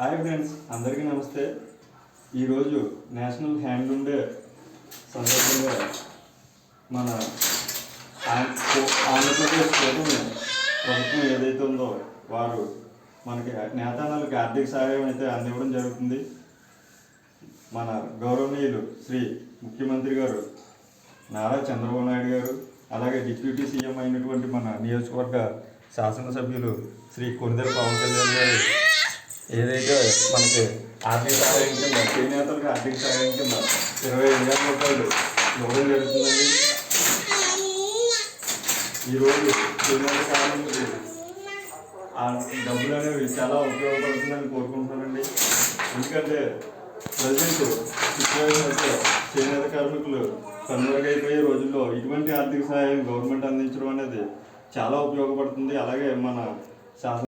Hi friends, అందరికీ నమస్తే. ఈరోజు నేషనల్ హ్యాండ్లూమ్ డే సందర్భంగా మన ఆంధ్రప్రదేశ్ ప్రభుత్వం ఏదైతే ఉందో వారు మనకి నేతన్నలకు ఆర్థిక సహాయం అయితే అందివ్వడం జరుగుతుంది. మన గౌరవనీయులు శ్రీ ముఖ్యమంత్రి గారు నారా చంద్రబాబు నాయుడు గారు, అలాగే డిప్యూటీ సీఎం అయినటువంటి మన నియోజకవర్గ శాసనసభ్యులు శ్రీ కొణిదెల పవన్ కళ్యాణ్ గారు ఏదైతే మనకి ఆర్థిక సహాయం కింద చేనేతలకు ఆర్థిక సహాయం కింద 25,000 రూపాయలు ఇవ్వడం జరుగుతుందండి. ఈరోజు చేనేత కార్మికులు ఆ డబ్బులు అనేవి చాలా ఉపయోగపడుతుందని కోరుకుంటున్నానండి. ఎందుకంటే ప్రజెంట్ సిచ్యువేషన్ అయితే చేనేత కార్మికులు కనుమరుగైపోయే రోజుల్లో ఇటువంటి ఆర్థిక సహాయం గవర్నమెంట్ అందించడం అనేది చాలా ఉపయోగపడుతుంది. అలాగే మన శాసన